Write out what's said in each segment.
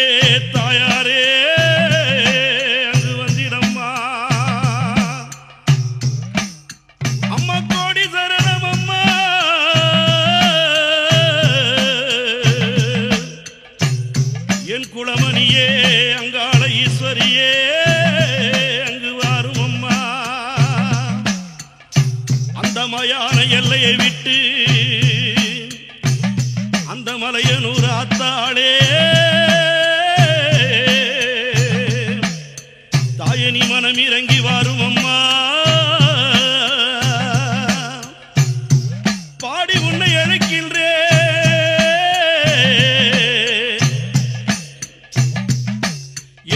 மணியே தாயாரே அங்கு வந்திடம்மா. அம்மா கோடி சரணம் அம்மா. என் குலமணியே அங்காள ஈஸ்வரியே அங்கு வாரும் அம்மா. அந்த மயான எல்லையை விட்டு அந்த மலையனூர் ஆத்தாளே தாயனி மனம் இறங்கி வாரும் அம்மா. பாடி உன்னை அழைக்கின்றே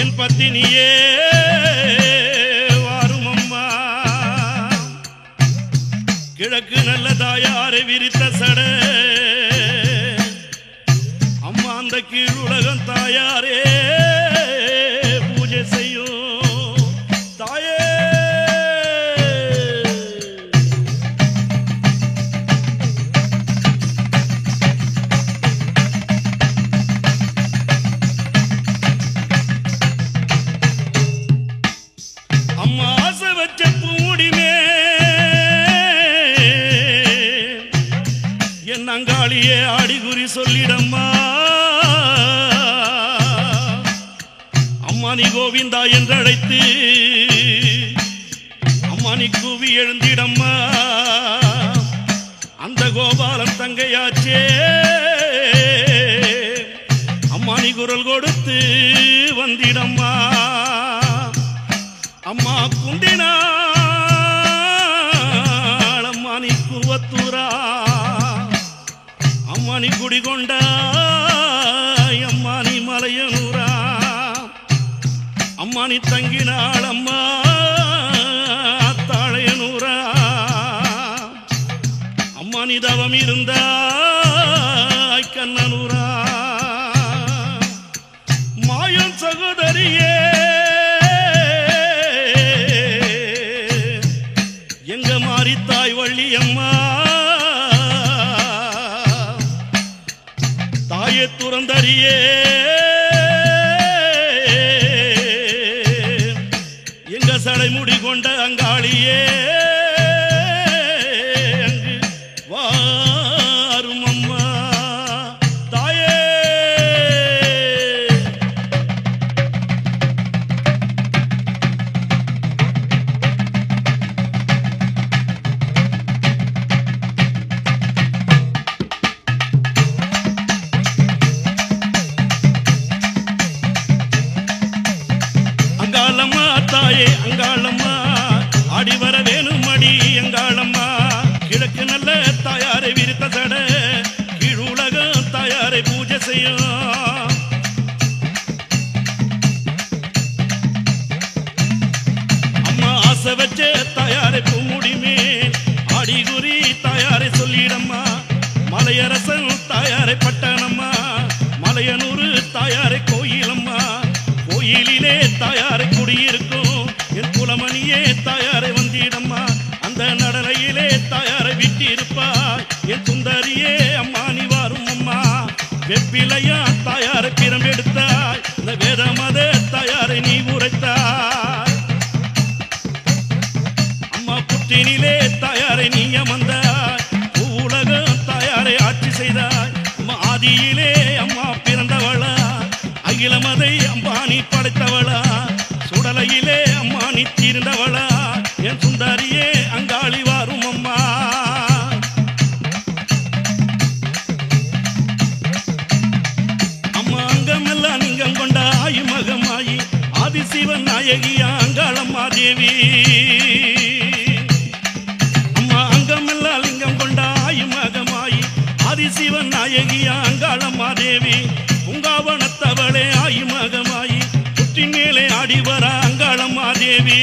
என் பத்தினியே வாரும் அம்மா. கிழக்கு நல்ல தாயாரை விரித்த சட அம்மா அந்த கீழ் உலகம் தாயாரே பூஜை செய்யும் தாயே. அம்மா ஆசை வச்ச பூடிமே என் அங்காளியே ஆடிகுறி சொல்லிடம்மா. அம்மா நீ கோவிந்தா என்றழைத்து அம்மா நீ கூவி எழுந்திடம்மா. அந்த கோபாலன் தங்கையாச்சே அம்மா நீ குரல் கொடுத்து வந்திடம்மா. அம்மா குந்தினாள் அம்மா நீ குவத்தூரா அம்மா நீ குடிகொண்டா அம்மா நீ மலையனூரா அம்மா நீ தங்கினாள் அம்மா தாழையனூரா அம்மா நீ தவம் இருந்தாய் கண்ணனூரா. மாயம் சகோதரியே எங்க மாறித்தாய் வள்ளி அம்மா. தாயே துறந்தறியே எங்க சடைமுடி கொண்ட அங்காளியே அங்கு வாரும் அம்மா தாயே. அங்காளம்மா தாயே அங்காளம்மா ஆடி வர வேணும் அடி அங்காளம்மா. கிழக்கு நல்ல தாயாரை விரித்த சட கீழ் உலகம் தாயாரை பூஜை செய்யும். அம்மா ஆசை வச்ச தாயாரை பூமுடிமே ஆடிகுறி தாயாரை சொல்லிடம்மா. மலையரசன் தாயாரை பட்டணம்மா மலையனூறு தாயாரை கோயிலம்மா. கோயிலிலே தாயாரை குடியிருக்கும் என் குலமணியே தாயாரை வந்திடம்மா. அந்த நடலையிலே தாயாரை விட்டிருப்பாய் என் சுந்தரியே அம்மா நீ வாரும் அம்மா. வெப்பிலையா தாயாரை பிரம்பெடுத்தாய் இந்த வேத மத தாயாரை நீ உரைத்தாய். அம்மா புற்றினிலே தாயாரை நீ அமர்ந்தாய். உலகம் தாயாரை ஆட்சி செய்தாய். அம்மா ஆதியிலே அம்மா பிறந்தவளா அகில மதை அம்பானி படைத்தவளா. சுடலையிலே அம்மா நீ தீர்ந்தவளா என் சுந்தரியே அங்காளி வாரும் அம்மா. அம்மா அங்கமெல்லாம் நீங்கம் கொண்ட ஆயு மகமாயி ஆதிசிவன் நாயகியா அங்காளம்மா தேவி. அம்மா அங்கமெல்லாம் லிங்கம் கொண்ட ஆயு மகமாயி ஆதிசிவன் நாயகியா அங்காளம்மா தேவி. பூங்காவனத்தவளே ஆயு மகமாயி புற்றின் மேலே ஆடி வர அங்காளம்மா தேவி.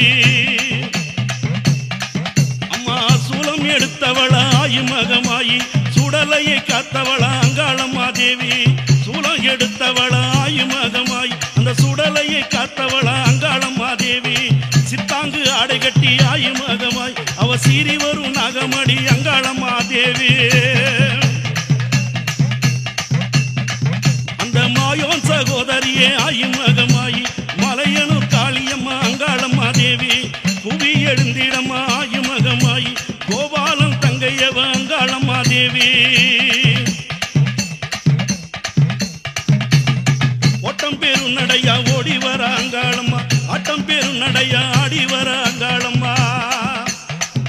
அம்மா சூலம் எடுத்தவளா ஆயு மகமாயி சுடலையை காத்தவளா அங்காளம்மா தேவி. சூலம் எடுத்தவளா ஆயு மகமாயி அந்த சுடலையை காத்தவளா அங்காளம்மா தேவி. சித்தாங்கு ஆடை கட்டி ஆயு மகமாய் அவ சீறி வரும் நாகமடி அங்காளம்மா தேவி. அந்த மாயோன் சகோதரியே தாயே ஆயுமகமாயி மலையனூர் காளியம்மா அங்காளம்மா தேவி புவி எழுந்திடம்மா ஆயுமகமாயி கோபாலம் தங்கையவ அங்காளம்மா தேவி ஓட்டம் பேரும் நடையா ஓடி வர அங்காளம்மா ஆட்டம் பேரும் நடையா ஆடி வர அங்காளம்மா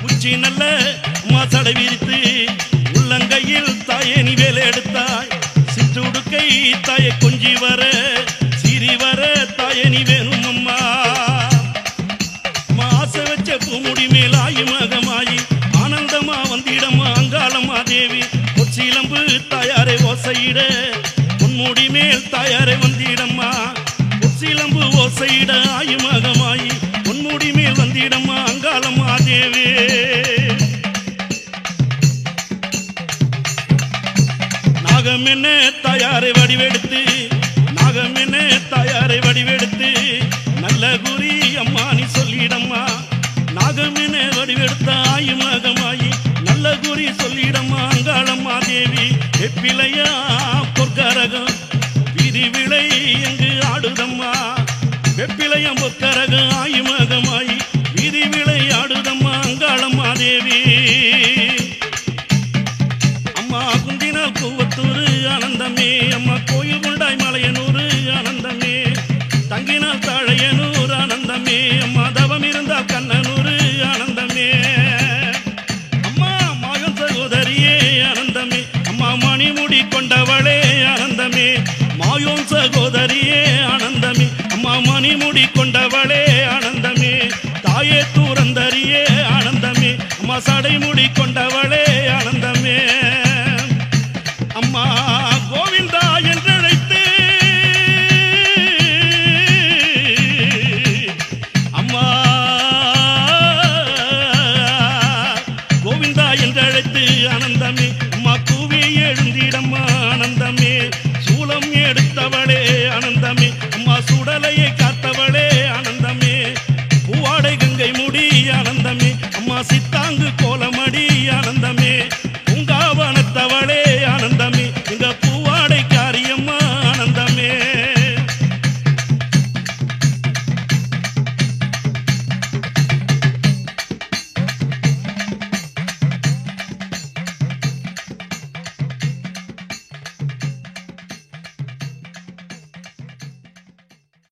உச்சி நல்ல மாசடை விரித்து உள்ளங்கையில் தாயே நீ வேலை எடுத்தாய் சிற்றுடுக்கை தாயை கொஞ்சி வர சிரி வர தாயே நீ வேணும் அம்மா மாச வச்ச பூமுடி மேல் ஆயுமகமாயி ஆனந்தமா வந்திடம்மா அங்காளம்மா தேவி பொற்சிலம்பு தாயாரை ஓசையிட பொன்முடி மேல் தாயாரை வந்திடம்மா பொற்சிலம்பு ஓசையிட ஆயுமகமாயி பொன்முடி மேல் வந்திடம்மா அங்காளம்மா தேவி நாகம் என்ன தாயாரை வடிவெடுத்து நாகம் என்ன தாயாரை வடிவெடுத்து நல்ல குறி அம்மா நீ சொல்லிடம்மா நாகம் என்ன வடிவெடுத்த ஆயுமகமாயி நல்ல குறி சொல்லிடம்மா அங்காளம்மா தேவி வெப்பிலையா பொற்கரகம் விதி விளை எங்கு ஆடுதம்மா வெப்பிலையம் பொற்கரகம் ஆயுமகமாயி விதி விளை ஆடுதம்மா அங்காளம்மா தேவி அம்மா குந்தினால் கூவத்தூர் ஆனந்தமே அம்மா கோயில் கொண்டாய் மலையனூர் ஆனந்தமே தங்கினால் தாழையனூர் ஆனந்தமே அம்மா தவம் இருந்தால் கண்ணனூர் ஆனந்தமே அம்மா மகன் சகோதரியே ஆனந்தமே அம்மா மணிமுடி கொண்டவளே ஆனந்தமே மாயோன் சகோதரியே ஆனந்தமே அம்மா மணிமுடி கொண்டவளே ஆனந்தமே தாயே தூரந்தரியே ஆனந்தமே அம்மா சடைமுடி கொண்டவளே ஆனந்தமே அம்மா கோவிந்தா என்றழைத்து அம்மா கோவிந்தா என்றழைத்து ஆனந்தமே அம்மா கூவி எழுந்திடம்மா ஆனந்தமே சூலம் எடுத்தவளே ஆனந்தமே அம்மா சுடலையை